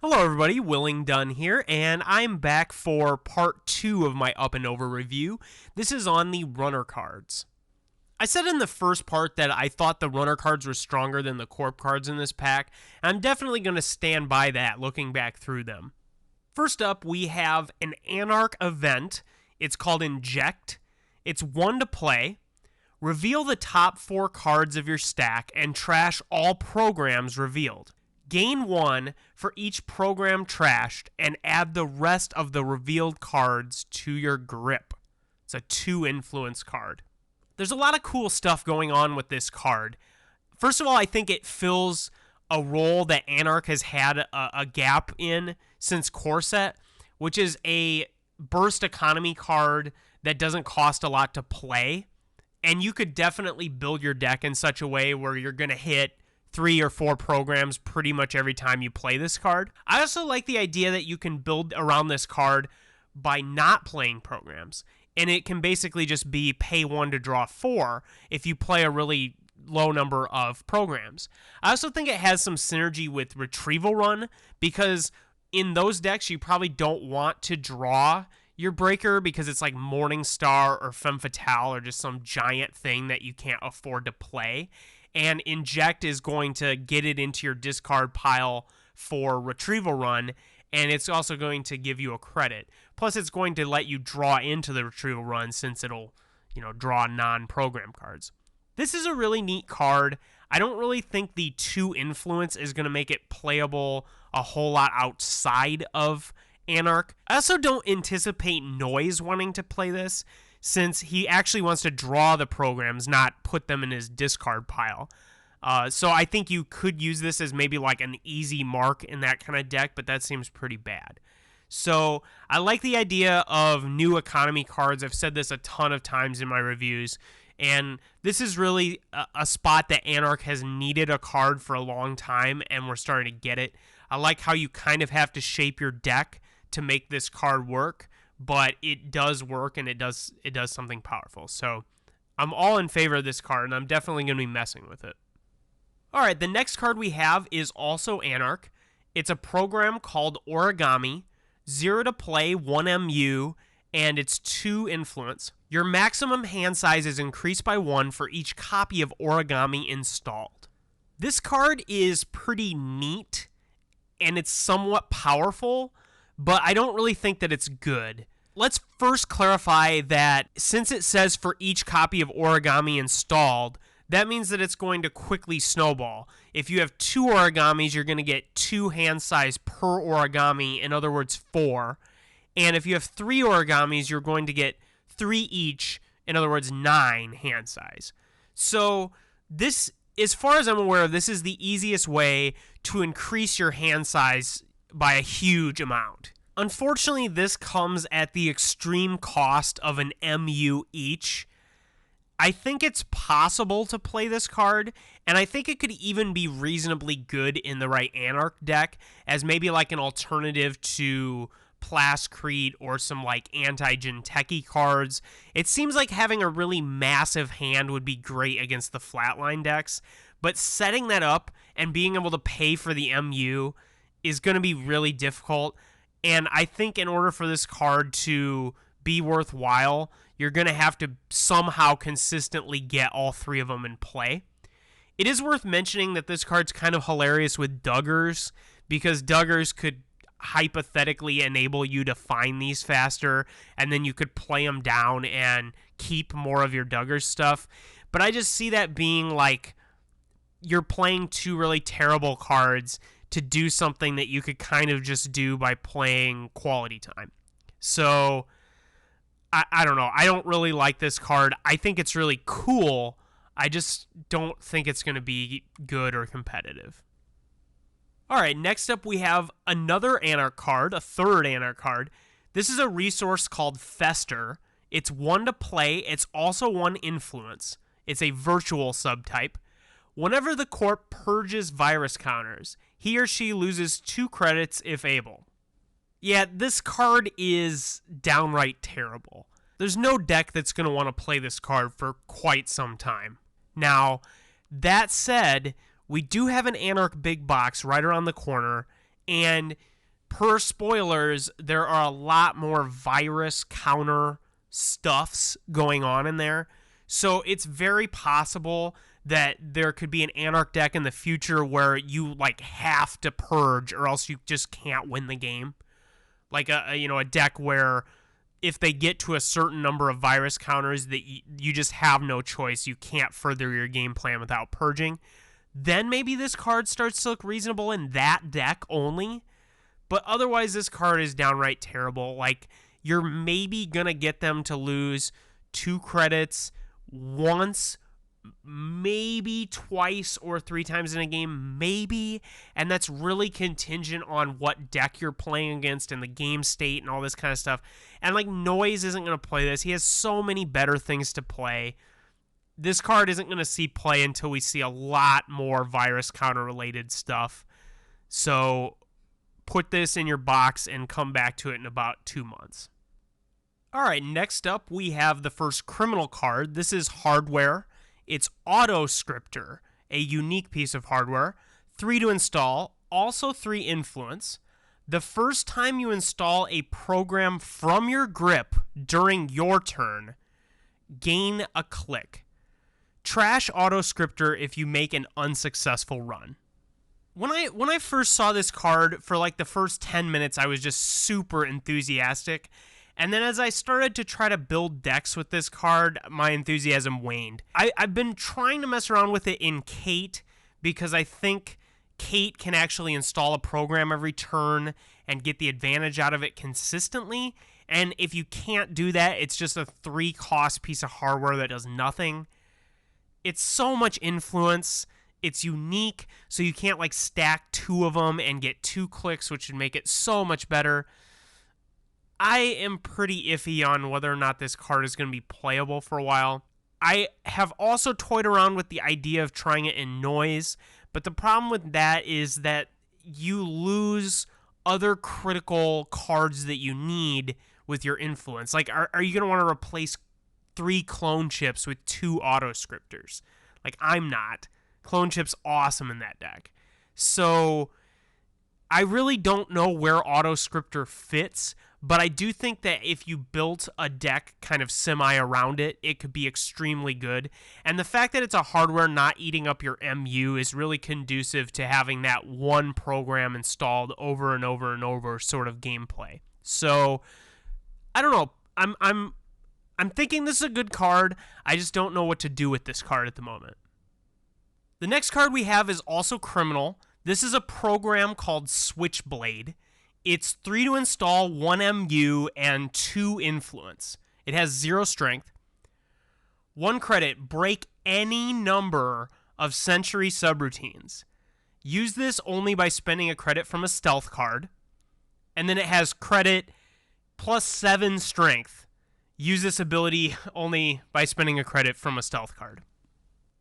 Hello everybody, Willing Dunn here, and I'm back for part 2 of my up and over review. This is on the runner cards. I said in the first part that I thought the runner cards were stronger than the Corp cards in this pack, and I'm definitely going to stand by that looking back through them. First up, we have an Anarch event. It's called Inject. It's 1 to play. Reveal the top 4 cards of your stack and trash all programs revealed. Gain 1 for each program trashed and add the rest of the revealed cards to your grip. It's a 2 influence card. There's a lot of cool stuff going on with this card. First of all, I think it fills a role that Anarch has had a gap in since Core Set, which is a burst economy card that doesn't cost a lot to play. And you could definitely build your deck in such a way where you're going to hit 3 or 4 programs pretty much every time you play this card. I also like the idea that you can build around this card by not playing programs. And it can basically just be pay 1 to draw 4 if you play a really low number of programs. I also think it has some synergy with Retrieval Run, because in those decks you probably don't want to draw your breaker because it's like Morning Star or Femme Fatale or just some giant thing that you can't afford to play. And Inject is going to get it into your discard pile for Retrieval Run, and it's also going to give you a credit. Plus, it's going to let you draw into the Retrieval Run since it'll, draw non-program cards. This is a really neat card. I don't really think the 2 influence is going to make it playable a whole lot outside of Anarch. I also don't anticipate Noise wanting to play this, since he actually wants to draw the programs, not put them in his discard pile. So I think you could use this as maybe like an easy mark in that kind of deck, but that seems pretty bad. So I like the idea of new economy cards. I've said this a ton of times in my reviews, and this is really a spot that Anarch has needed a card for a long time, and we're starting to get it. I like how you kind of have to shape your deck to make this card work, but it does work, and it does something powerful. So I'm all in favor of this card, and I'm definitely going to be messing with it. All right, the next card we have is also Anarch. It's a program called Origami, 0 to play, 1 MU, and it's 2 influence. Your maximum hand size is increased by 1 for each copy of Origami installed. This card is pretty neat, and it's somewhat powerful, but I don't really think that it's good. Let's first clarify that since it says for each copy of Origami installed, that means that it's going to quickly snowball. If you have 2 Origamis, you're going to get 2 hand size per Origami, in other words, 4. And if you have 3 Origamis, you're going to get 3 each, in other words, 9 hand size. So this, as far as I'm aware, this is the easiest way to increase your hand size by a huge amount. Unfortunately, this comes at the extreme cost of an MU each. I think it's possible to play this card, and I think it could even be reasonably good in the right Anarch deck as maybe like an alternative to Plascrete or some like anti-Jinteki cards. It seems like having a really massive hand would be great against the flatline decks, but setting that up and being able to pay for the MU is going to be really difficult. And I think in order for this card to be worthwhile, you're going to have to somehow consistently get all 3 of them in play. It is worth mentioning that this card's kind of hilarious with Duggars, because Duggars could hypothetically enable you to find these faster, and then you could play them down and keep more of your Duggars stuff. But I just see that being like you're playing 2 really terrible cards to do something that you could kind of just do by playing quality time. So I don't know. I don't really like this card. I think it's really cool. I just don't think it's going to be good or competitive. All right, next up we have another Anarch card, a third Anarch card. This is a resource called Fester. It's 1 to play. It's also 1 influence. It's a virtual subtype. Whenever the Corp purges virus counters, he or she loses 2 credits if able. Yeah, this card is downright terrible. There's no deck that's going to want to play this card for quite some time. Now, that said, we do have an Anarch big box right around the corner, And per spoilers, there are a lot more virus counter stuffs going on in there. So it's very possible that there could be an Anarch deck in the future where you like have to purge or else you just can't win the game. Like a deck where if they get to a certain number of virus counters that you just have no choice. You can't further your game plan without purging. Then maybe this card starts to look reasonable in that deck only. But otherwise, this card is downright terrible. Like, you're maybe going to get them to lose 2 credits once, maybe twice or 3 times in a game, maybe. And that's really contingent on what deck you're playing against and the game state and all this kind of stuff. And, like, Noise isn't going to play this. He has so many better things to play. This card isn't going to see play until we see a lot more virus counter-related stuff. So put this in your box and come back to it in about 2 months. All right, next up we have the first criminal card. This is hardware. It's Auto Scripter, a unique piece of hardware. 3 to install, also 3 influence. The first time you install a program from your grip during your turn, gain a click. Trash Auto Scripter if you make an unsuccessful run. When I first saw this card, for like the first 10 minutes, I was just super enthusiastic. And then as I started to try to build decks with this card, my enthusiasm waned. I've been trying to mess around with it in Kate because I think Kate can actually install a program every turn and get the advantage out of it consistently. And if you can't do that, it's just a 3-cost piece of hardware that does nothing. It's so much influence. It's unique, so you can't like stack 2 of them and get 2 clicks, which would make it so much better. I am pretty iffy on whether or not this card is going to be playable for a while. I have also toyed around with the idea of trying it in Noise, but the problem with that is that you lose other critical cards that you need with your influence. Like, are you going to want to replace 3 clone chips with 2 auto scripters? Like, I'm not. Clone chip's awesome in that deck. So I really don't know where auto scripter fits, but I do think that if you built a deck kind of semi around it, it could be extremely good. And the fact that it's a hardware not eating up your MU is really conducive to having that one program installed over and over and over sort of gameplay. So I don't know. I'm thinking this is a good card. I just don't know what to do with this card at the moment. The next card we have is also criminal. This is a program called Switchblade. It's 3 to install, 1 MU, and 2 influence. It has 0 strength. 1 credit, break any number of Century subroutines. Use this only by spending a credit from a stealth card. And then it has credit plus 7 strength. Use this ability only by spending a credit from a stealth card.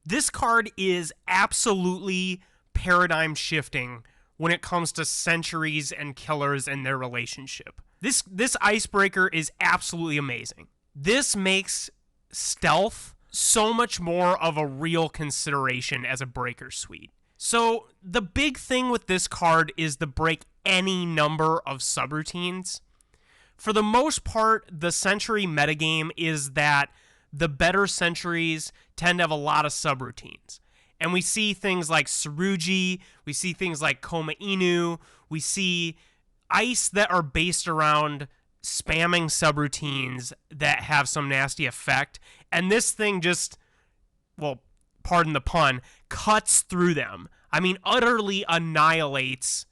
This card is absolutely paradigm shifting when it comes to centuries and killers and their relationship. This icebreaker is absolutely amazing. This makes stealth so much more of a real consideration as a breaker suite. So the big thing with this card is the break any number of subroutines. For the most part, the Century metagame is that the better Centuries tend to have a lot of subroutines. And we see things like Saruji, we see things like Koma Inu, we see ice that are based around spamming subroutines that have some nasty effect. And this thing just, well, pardon the pun, cuts through them. I mean, utterly annihilates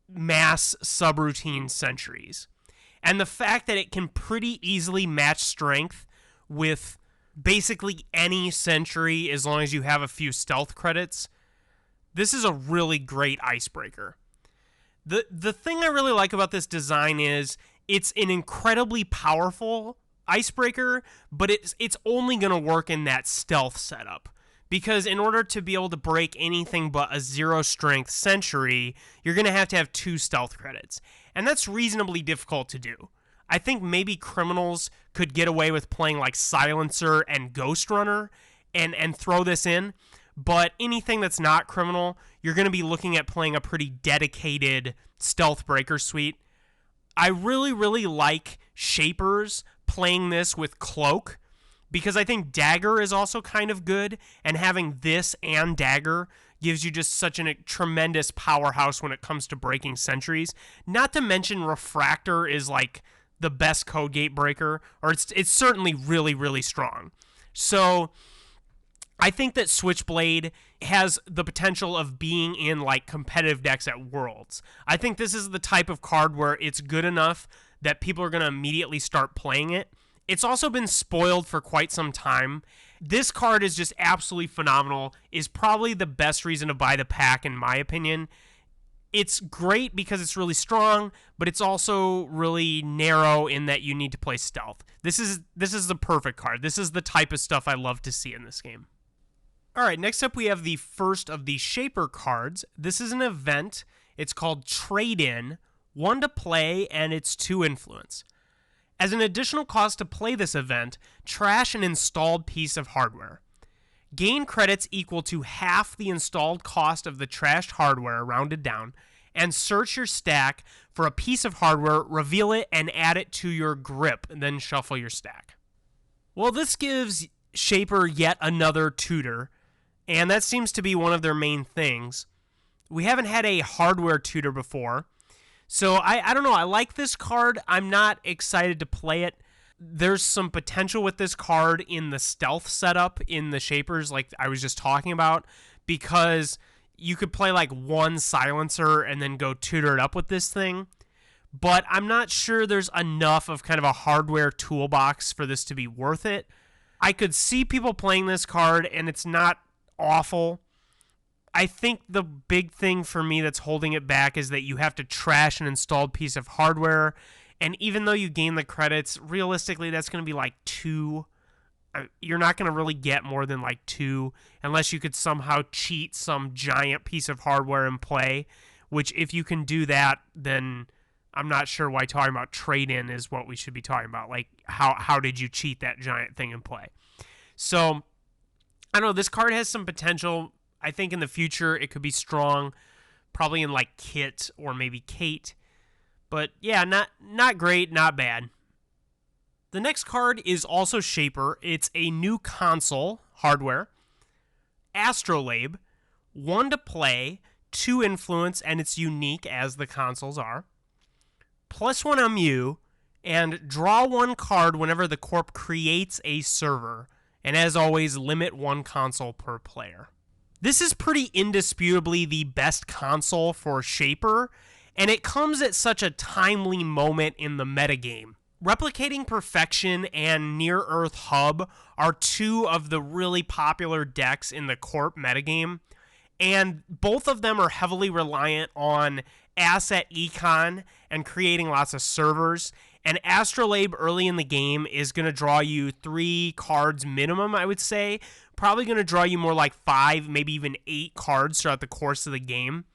mass subroutine Centuries. And the fact that it can pretty easily match strength with basically any Century as long as you have a few stealth credits, this is a really great icebreaker. The thing I really like about this design is it's an incredibly powerful icebreaker, but it's only going to work in that stealth setup. Because in order to be able to break anything but a 0 strength Century, you're going to have 2 stealth credits. And that's reasonably difficult to do. I think maybe criminals could get away with playing like Silencer and Ghost Runner and throw this in. But anything that's not criminal, you're going to be looking at playing a pretty dedicated stealth breaker suite. I really, really like Shapers playing this with Cloak, because I think Dagger is also kind of good, and having this and Dagger gives you just such a tremendous powerhouse when it comes to breaking sentries. Not to mention Refractor is like the best code gate breaker, or it's certainly really, really strong. So I think that Switchblade has the potential of being in like competitive decks at Worlds. I think this is the type of card where it's good enough that people are going to immediately start playing it. It's also been spoiled for quite some time. This card is just absolutely phenomenal, is probably the best reason to buy the pack in my opinion. It's great because it's really strong, but it's also really narrow in that you need to play stealth. This is the perfect card. This is the type of stuff I love to see in this game. All right, next up we have the first of the Shaper cards. This is an event. It's called Trade In, 1 to play, and it's 2 influence. As an additional cost to play this event, trash an installed piece of hardware. Gain credits equal to half the installed cost of the trashed hardware, rounded down, and search your stack for a piece of hardware, reveal it, and add it to your grip, and then shuffle your stack. Well, this gives Shaper yet another tutor, and that seems to be one of their main things. We haven't had a hardware tutor before, so I don't know. I like this card. I'm not excited to play it. There's some potential with this card in the stealth setup in the Shapers, like I was just talking about, because you could play like 1 silencer and then go tutor it up with this thing. But I'm not sure there's enough of kind of a hardware toolbox for this to be worth it. I could see people playing this card, and it's not awful. I think the big thing for me that's holding it back is that you have to trash an installed piece of hardware, and even though you gain the credits, realistically that's going to be like 2. You're not going to really get more than like 2 unless you could somehow cheat some giant piece of hardware in play, which if you can do that, then I'm not sure why talking about trade-in is what we should be talking about. Like, how did you cheat that giant thing in play? So, I don't know, this card has some potential. I think in the future it could be strong, probably in like Kit or maybe Kate. But yeah, not great, not bad. The next card is also Shaper. It's a new console, hardware. Astrolabe, 1 to play, 2 influence, and it's unique as the consoles are. +1 MU, and draw 1 card whenever the Corp creates a server. And as always, limit 1 console per player. This is pretty indisputably the best console for Shaper, and it comes at such a timely moment in the metagame. Replicating Perfection and Near Earth Hub are 2 of the really popular decks in the Corp metagame, and both of them are heavily reliant on asset econ and creating lots of servers. And Astrolabe early in the game is going to draw you 3 cards minimum, I would say. Probably going to draw you more like 5, maybe even 8 cards throughout the course of the game.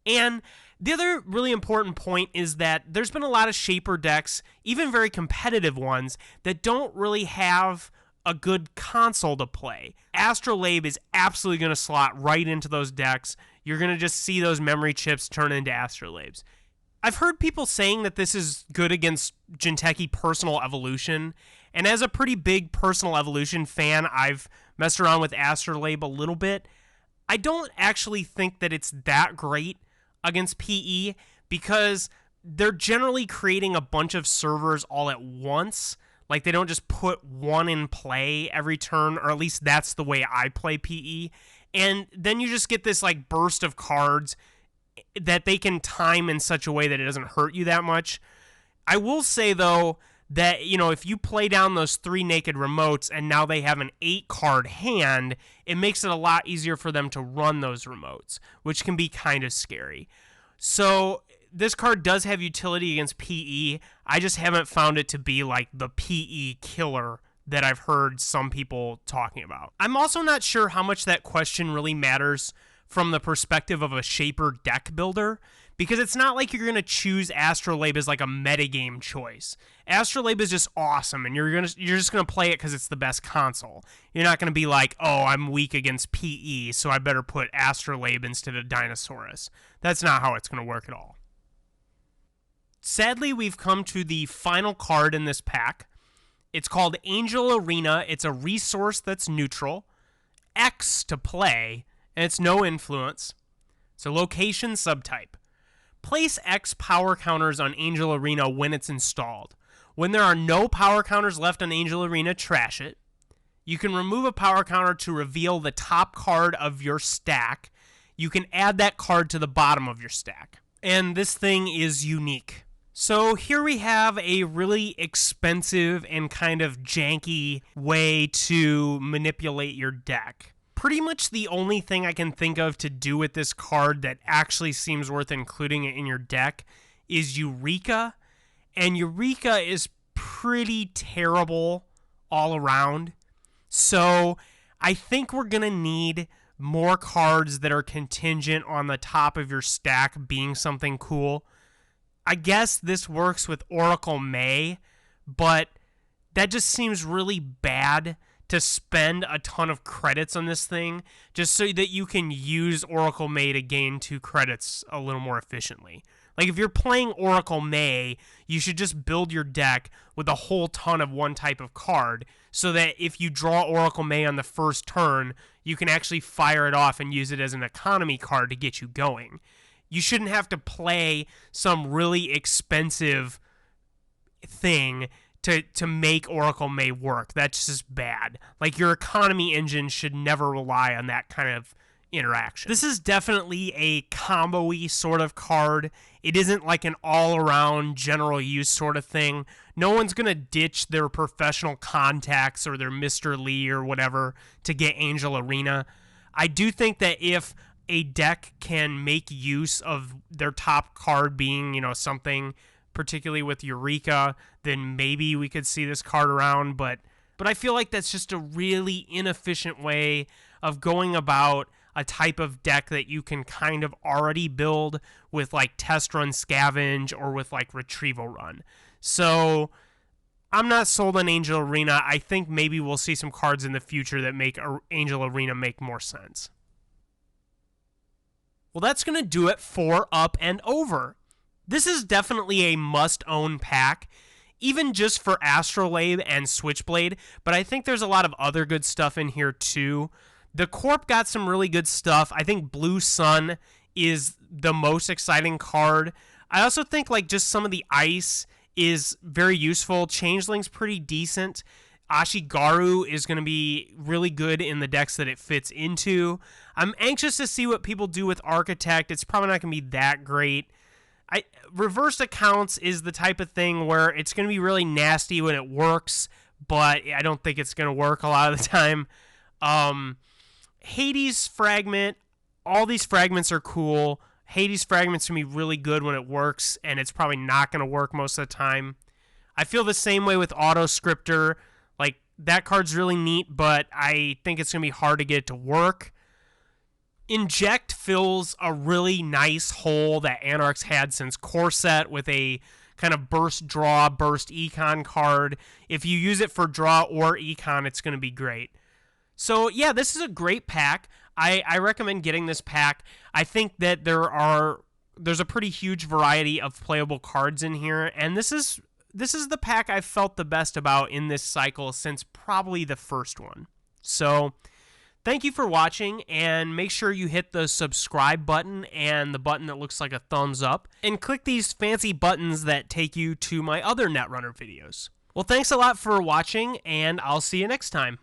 And the other really important point is that there's been a lot of Shaper decks, even very competitive ones, that don't really have a good console to play. Astrolabe is absolutely going to slot right into those decks. You're going to just see those memory chips turn into Astrolabes. I've heard people saying that this is good against Jinteki Personal Evolution, and as a pretty big Personal Evolution fan, I've messed around with Astrolabe a little bit. I don't actually think that it's that great against PE because they're generally creating a bunch of servers all at once. Like, they don't just put 1 in play every turn, or at least that's the way I play PE. And then you just get this like burst of cards that they can time in such a way that it doesn't hurt you that much. I will say, though, that, you know, if you play down those 3 naked remotes and now they have an 8-card hand, it makes it a lot easier for them to run those remotes, which can be kind of scary. So this card does have utility against PE. I just haven't found it to be like the PE killer that I've heard some people talking about. I'm also not sure how much that question really matters from the perspective of a Shaper deck builder, because it's not like you're going to choose Astrolabe as like a metagame choice. Astrolabe is just awesome, and you're just going to play it because it's the best console. You're not going to be like, oh, I'm weak against PE, so I better put Astrolabe instead of Dinosaurus. That's not how it's going to work at all. Sadly, we've come to the final card in this pack. It's called Angel Arena. It's a resource that's neutral. X to play, and it's no influence. So location subtype. Place X power counters on Angel Arena when it's installed. When there are no power counters left on Angel Arena, trash it. You can remove a power counter to reveal the top card of your stack. You can add that card to the bottom of your stack. And this thing is unique. So here we have a really expensive and kind of janky way to manipulate your deck. Pretty much the only thing I can think of to do with this card that actually seems worth including it in your deck is Eureka. And Eureka is pretty terrible all around. So I think we're going to need more cards that are contingent on the top of your stack being something cool. I guess this works with Oracle May, but that just seems really bad to spend a ton of credits on this thing just so that you can use Oracle May to gain 2 credits a little more efficiently. Like, if you're playing Oracle May, you should just build your deck with a whole ton of one type of card so that if you draw Oracle May on the first turn, you can actually fire it off and use it as an economy card to get you going. You shouldn't have to play some really expensive thing to make Oracle May work. That's just bad. Like, your economy engine should never rely on that kind of interaction. This is definitely a combo-y sort of card. It isn't like an all-around general use sort of thing. No one's going to ditch their professional contacts or their Mr. Lee or whatever to get Angel Arena. I do think that if a deck can make use of their top card being, something, particularly with Eureka, then maybe we could see this card around, but I feel like that's just a really inefficient way of going about a type of deck that you can kind of already build with like Test Run Scavenge or with like Retrieval Run. So I'm not sold on Angel Arena. I think maybe we'll see some cards in the future that make Angel Arena make more sense. Well, that's going to do it for Up and Over. This is definitely a must-own pack, even just for Astrolabe and Switchblade, but I think there's a lot of other good stuff in here too. The Corp got some really good stuff. I think Blue Sun is the most exciting card. I also think like just some of the ice is very useful. Changeling's pretty decent. Ashigaru is going to be really good in the decks that it fits into. I'm anxious to see what people do with Architect. It's probably not going to be that great. Reversed Accounts is the type of thing where it's going to be really nasty when it works, but I don't think it's going to work a lot of the time. Hades Fragment, all these fragments are cool. Hades Fragment's going to be really good when it works, and it's probably not going to work most of the time. I feel the same way with Auto Scripter. Like, that card's really neat, but I think it's going to be hard to get it to work. Inject fills a really nice hole that Anarch's had since Corset with a kind of burst draw, burst econ card. If you use it for draw or econ, it's going to be great. So yeah, this is a great pack. I recommend getting this pack. I think that there's a pretty huge variety of playable cards in here, and this is the pack I've felt the best about in this cycle since probably the first one. So thank you for watching, and make sure you hit the subscribe button and the button that looks like a thumbs up, and click these fancy buttons that take you to my other Netrunner videos. Well, thanks a lot for watching, and I'll see you next time.